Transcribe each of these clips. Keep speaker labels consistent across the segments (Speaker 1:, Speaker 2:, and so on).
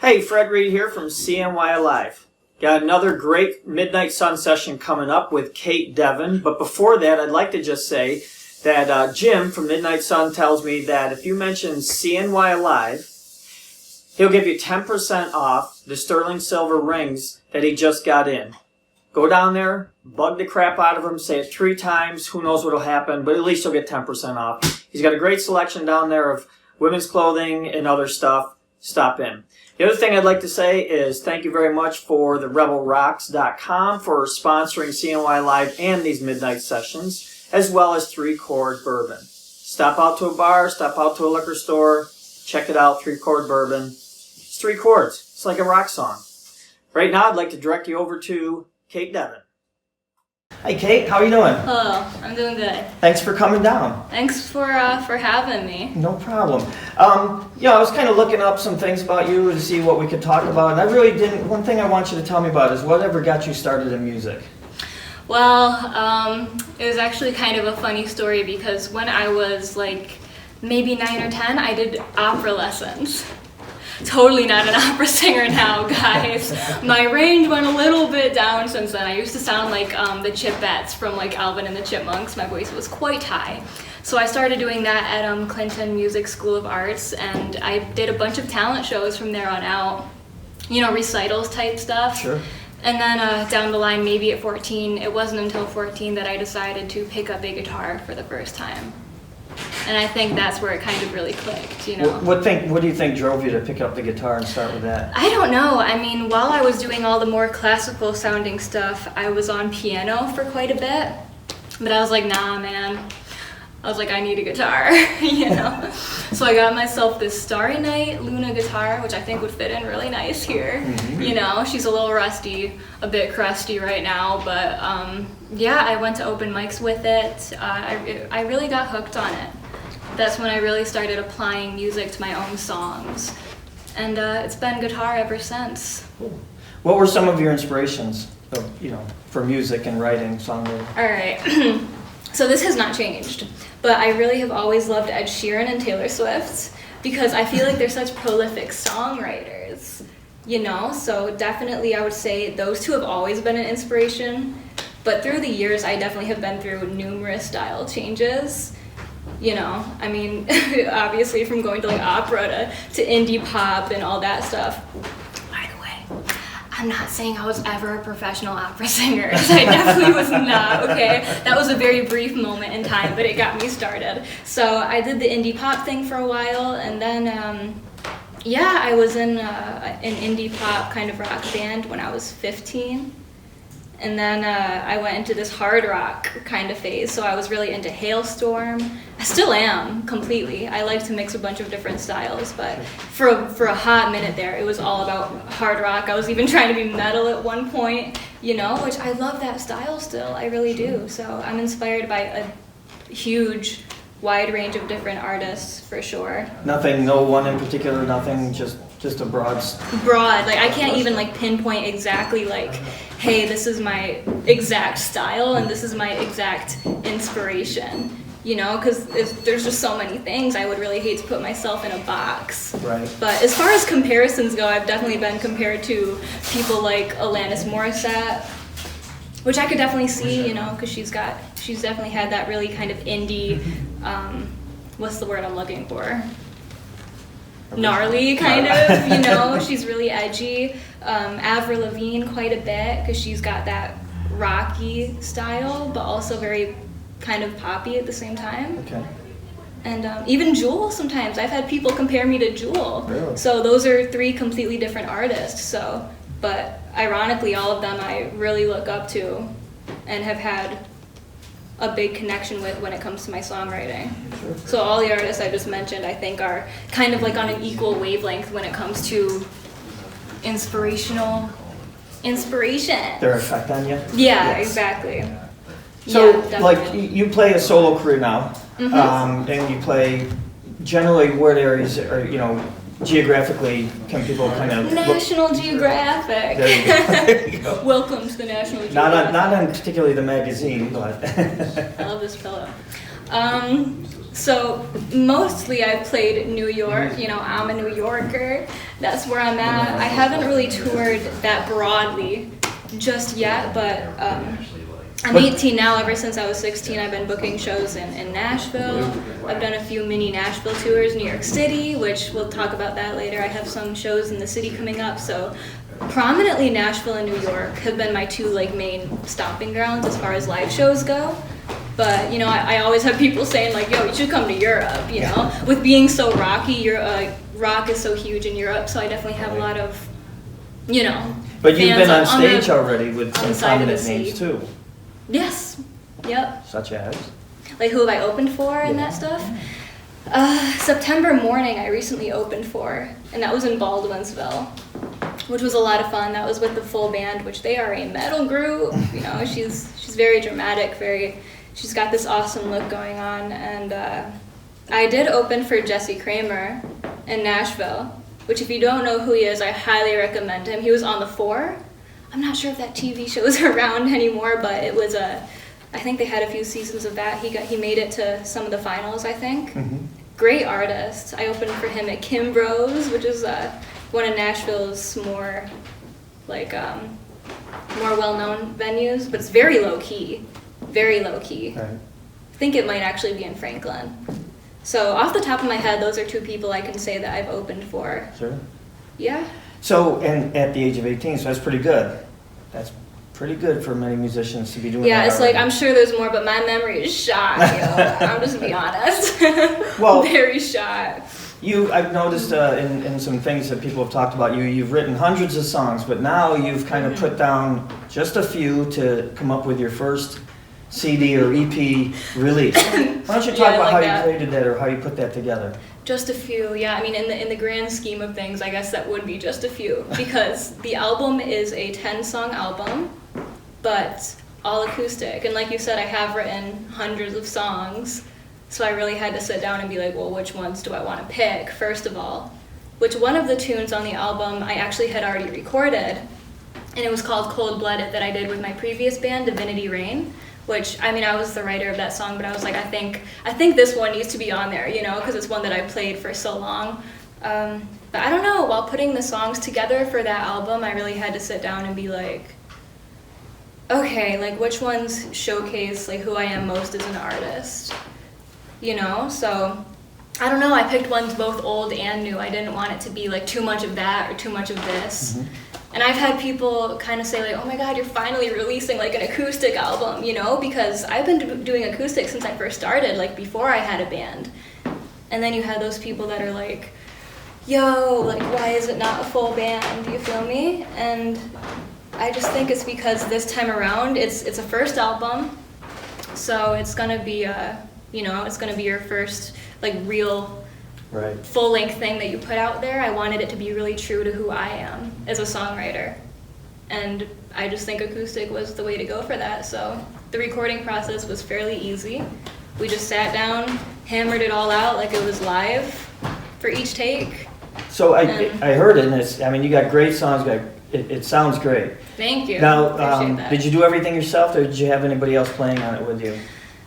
Speaker 1: Hey, Fred Reed here from CNY Live. Got another great Midnight Sun session coming up with Cait, Devin. But before that, I'd like to just say that Jim from Midnight Sun tells me that if you mention CNY Live, he'll give you 10% off the sterling silver rings that he just got in. Go down there, bug the crap out of him, say it 3 times, who knows what'll happen, but at least you'll get 10% off. He's got a great selection down there of women's clothing and other stuff. Stop in. The other thing I'd like to say is thank you very much for the rebelrocks.com for sponsoring CNY Live and these midnight sessions, as well as 3 Chord Bourbon. Stop out to a bar, stop out to a liquor store, check it out, 3 Chord Bourbon. It's 3 chords. It's like a rock song. Right now, I'd like to direct you over to Cait, Devin. Hey Cait, how are you doing?
Speaker 2: Hello, I'm doing good.
Speaker 1: Thanks for coming down.
Speaker 2: Thanks for having me.
Speaker 1: No problem. I was kind of looking up some things about you to see what we could talk about, and I really didn't. One thing I want you to tell me about is whatever got you started in music.
Speaker 2: Well, it was actually kind of a funny story because when I was like maybe 9 or 10, I did opera lessons. Totally not an opera singer now, guys. My range went a little bit down since then. I used to sound like the Chipettes from like Alvin and the Chipmunks. My voice was quite high. So I started doing that at Clinton Music School of Arts, and I did a bunch of talent shows from there on out. You know, recitals type stuff.
Speaker 1: Sure.
Speaker 2: And then down the line, maybe at 14, it wasn't until 14 that I decided to pick up a guitar for the first time. And I think that's where it kind of really clicked, you know.
Speaker 1: What do you think drove you to pick up the guitar and start with that?
Speaker 2: I don't know. I mean, while I was doing all the more classical sounding stuff, I was on piano for quite a bit. But I was like, nah, man. I was like, I need a guitar, you know. So I got myself this Starry Night Luna guitar, which I think would fit in really nice here. Mm-hmm. You know, she's a little rusty, a bit crusty right now, but yeah, I went to open mics with it. I really got hooked on it. That's when I really started applying music to my own songs. And it's been guitar ever since.
Speaker 1: Cool. What were some of your inspirations, for music and writing, songwriting?
Speaker 2: All right. So this has not changed, but I really have always loved Ed Sheeran and Taylor Swift because I feel like they're such prolific songwriters, you know? So definitely I would say those two have always been an inspiration, but through the years I definitely have been through numerous style changes. You know, I mean, obviously from going to like opera to indie pop and all that stuff. By the way, I'm not saying I was ever a professional opera singer. I definitely was not, okay? That was a very brief moment in time, but it got me started. So I did the indie pop thing for a while, and then, I was in an indie pop kind of rock band when I was 15. And then I went into this hard rock kind of phase, so I was really into Hailstorm. I still am, completely. I like to mix a bunch of different styles, but for a hot minute there, it was all about hard rock. I was even trying to be metal at one point, you know, which I love that style still, I really do. So I'm inspired by a huge, wide range of different artists, for sure.
Speaker 1: Nothing, no one in particular, nothing, just a broad,
Speaker 2: like I can't even like pinpoint exactly like, hey, this is my exact style and this is my exact inspiration, you know, because there's just so many things. I would really hate to put myself in a box. Right. But as far as comparisons go, I've definitely been compared to people like Alanis Morissette, which I could definitely see, you know, because she's definitely had that really kind of indie, what's the word I'm looking for? Gnarly kind of, you know, she's really edgy. Avril Lavigne quite a bit because she's got that rocky style, but also very kind of poppy at the same time. Okay. And even Jewel sometimes. I've had people compare me to Jewel. Really? So those are 3 completely different artists. So, but ironically, all of them I really look up to and have had a big connection with when it comes to my songwriting. Sure. So all the artists I just mentioned, I think, are kind of like on an equal wavelength when it comes to inspiration.
Speaker 1: Their effect on you?
Speaker 2: Yeah, yes. Exactly.
Speaker 1: So,
Speaker 2: yeah,
Speaker 1: like, you play a solo career now, mm-hmm. And you play generally what areas are, geographically can people kind of
Speaker 2: National Geographic. There you go. Welcome to the National Geographic.
Speaker 1: Not on particularly the magazine, but
Speaker 2: I love this pillow. So mostly I've played New York. You know, I'm a New Yorker. That's where I'm at. I haven't really toured that broadly just yet, but I'm 18 now. Ever since I was 16, I've been booking shows in Nashville. I've done a few mini Nashville tours, New York City, which we'll talk about that later. I have some shows in the city coming up, so prominently Nashville and New York have been my two like main stomping grounds as far as live shows go. But you know, I always have people saying like, "Yo, you should come to Europe." You know, with being so rocky, rock is so huge in Europe, so I definitely have a lot of, you know.
Speaker 1: But you've been on stage
Speaker 2: the,
Speaker 1: already with some prominent names too.
Speaker 2: Yes. Yep.
Speaker 1: Such as?
Speaker 2: Like who have I opened for and that stuff? September Morning I recently opened for, and that was in Baldwinsville, which was a lot of fun. That was with the full band, which they are a metal group. You know, she's very dramatic, she's got this awesome look going on. And I did open for Jesse Kramer in Nashville, which if you don't know who he is, I highly recommend him. He was on The Four. I'm not sure if that TV show is around anymore, but it was I think they had a few seasons of that. He made it to some of the finals, I think. Mm-hmm. Great artist. I opened for him at Kimbrough's, which is one of Nashville's more like more well-known venues, but it's very low key. Very low key. Right. I think it might actually be in Franklin. So off the top of my head, those are two people I can say that I've opened for.
Speaker 1: Sure.
Speaker 2: Yeah.
Speaker 1: So, and at the age of 18, so that's pretty good. That's pretty good for many musicians to be doing that.
Speaker 2: Yeah, it's like, I'm sure there's more, but my memory is shot, you know. I'm just gonna be honest.
Speaker 1: Well,
Speaker 2: very shot.
Speaker 1: I've noticed in some things that people have talked about you've written hundreds of songs, but now you've kind of put down just a few to come up with your first CD or EP release. Why don't you talk about how you created that or how you put that together?
Speaker 2: Just a few, yeah. I mean, in the grand scheme of things, I guess that would be just a few, because the album is a 10-song album, but all acoustic. And like you said, I have written hundreds of songs, so I really had to sit down and be like, well, which ones do I want to pick, first of all? Which one of the tunes on the album I actually had already recorded, and it was called Cold Blooded, that I did with my previous band, Divinity Rain. Which, I mean, I was the writer of that song, but I was like, I think this one needs to be on there, you know, because it's one that I played for so long. But I don't know, while putting the songs together for that album, I really had to sit down and be like, okay, like which ones showcase like who I am most as an artist, you know? So, I don't know, I picked ones both old and new. I didn't want it to be like too much of that or too much of this. Mm-hmm. And I've had people kind of say like, oh my God, you're finally releasing like an acoustic album, you know, because I've been doing acoustic since I first started, like before I had a band. And then you have those people that are like, yo, like why is it not a full band, do you feel me? And I just think it's because this time around, it's a first album, so it's gonna be, you know, it's gonna be your first like real full-length thing that you put out there. I wanted it to be really true to who I am as a songwriter. And I just think acoustic was the way to go for that. So the recording process was fairly easy. We just sat down, hammered it all out like it was live for each take.
Speaker 1: So I heard it, and it's, I mean, you got great songs. It sounds great.
Speaker 2: Thank you.
Speaker 1: Now, did you do everything yourself, or did you have anybody else playing on it with you?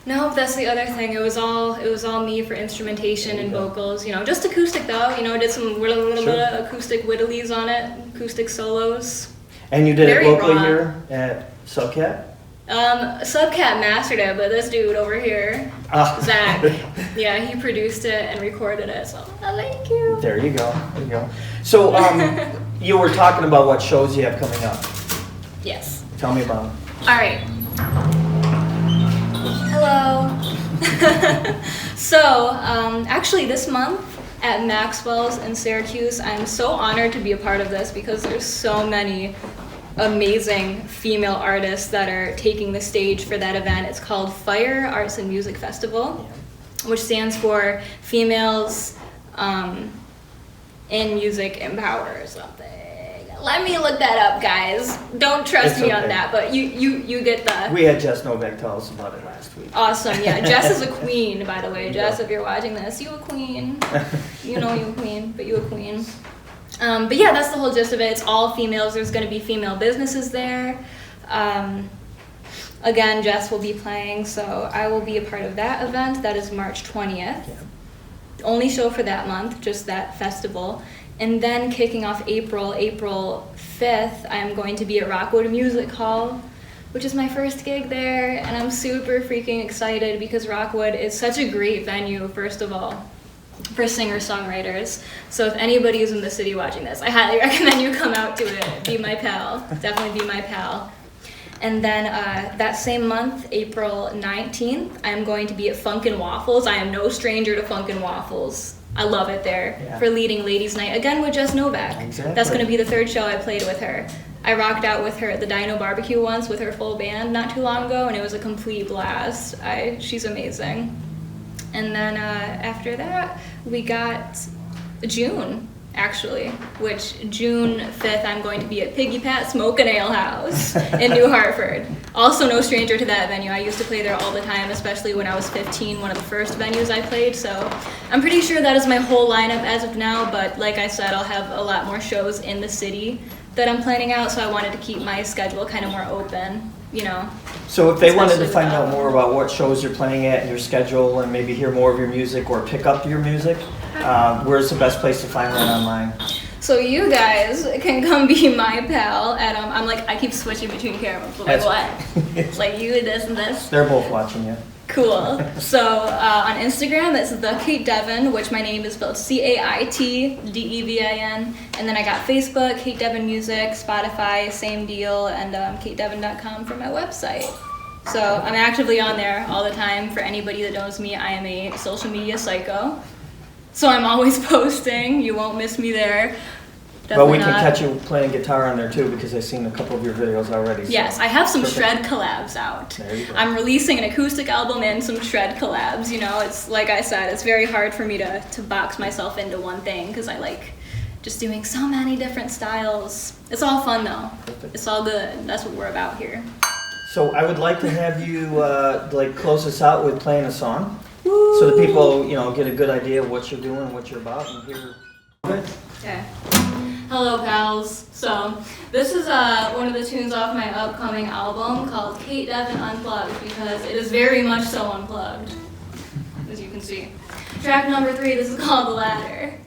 Speaker 2: No, that's the other thing. It was all me for instrumentation and vocals. You know, just acoustic though. You know, I did some little bit of acoustic whittlies on it, acoustic solos.
Speaker 1: And you did it locally here at Subcat?
Speaker 2: Subcat mastered it, but this dude over here, Zach, yeah, he produced it and recorded it. So thank you.
Speaker 1: There you go. There you go. So you were talking about what shows you have coming up.
Speaker 2: Yes.
Speaker 1: Tell me about them.
Speaker 2: All right. Hello. So, actually this month at Maxwell's in Syracuse, I'm so honored to be a part of this because there's so many amazing female artists that are taking the stage for that event. It's called Fire Arts and Music Festival, which stands for Females in Music Empower or something. Let me look that up, guys. Don't trust me on that, but you get the...
Speaker 1: We had Jess Novak tell us about it last week.
Speaker 2: Awesome, yeah. Jess is a queen, by the way. Jess, if you're watching this, you a queen. You know you a queen, but you a queen. But yeah, that's the whole gist of it. It's all females. There's going to be female businesses there. Again, Jess will be playing, so I will be a part of that event. That is March 20th.
Speaker 1: Yeah.
Speaker 2: Only show for that month, just that festival. And then kicking off April 5th, I'm going to be at Rockwood Music Hall, which is my first gig there, and I'm super freaking excited because Rockwood is such a great venue, first of all, for singer-songwriters. So if anybody is in the city watching this, I highly recommend you come out to it. Be my pal. Definitely be my pal. And then that same month, April 19th, I'm going to be at Funkin' Waffles. I am no stranger to Funkin' Waffles. I love it there for leading Ladies Night, again with Jess Novak.
Speaker 1: Exactly.
Speaker 2: That's going to be the third show I played with her. I rocked out with her at the Dino Barbecue once with her full band not too long ago, and it was a complete blast. She's amazing. And then after that, we got June, actually, which June 5th, I'm going to be at Piggy Pat Smoke and Ale House in New Hartford. Also no stranger to that venue. I used to play there all the time, especially when I was 15, one of the first venues I played. So I'm pretty sure that is my whole lineup as of now, but like I said, I'll have a lot more shows in the city that I'm planning out, so I wanted to keep my schedule kind of more open, you know.
Speaker 1: So if they wanted to
Speaker 2: Especially
Speaker 1: find out more about what shows you're playing at and your schedule and maybe hear more of your music or pick up your music, where's the best place to find that online?
Speaker 2: So you guys can come be my pal at, I'm like, I keep switching between cameras, but like what? It's like you, this, and this.
Speaker 1: They're both watching you.
Speaker 2: Cool. So on Instagram, it's the Cait Devin, which my name is spelled Caitdevin. And then I got Facebook, Cait Devin Music, Spotify, same deal, and caitdevin.com for my website. So I'm actively on there all the time. For anybody that knows me, I am a social media psycho. So I'm always posting. You won't miss me there.
Speaker 1: But we
Speaker 2: Definitely
Speaker 1: can
Speaker 2: not.
Speaker 1: catch you playing guitar on there too, because I've seen a couple of your videos already. So.
Speaker 2: Yes, I have some
Speaker 1: Perfect.
Speaker 2: shred collabs out.
Speaker 1: There you go.
Speaker 2: I'm releasing an acoustic album and some shred collabs. You know, it's like I said, it's very hard for me to box myself into one thing because I like just doing so many different styles. It's all fun though.
Speaker 1: Perfect.
Speaker 2: It's all good. That's what we're about here.
Speaker 1: So I would like to have you like close us out with playing a song, so the people get a good idea of what you're doing, what you're about, and hear. Good.
Speaker 2: Okay. Hello, pals. So this is one of the tunes off my upcoming album called Cait Devin Unplugged because it is very much so unplugged, as you can see. Track number 3. This is called The Ladder.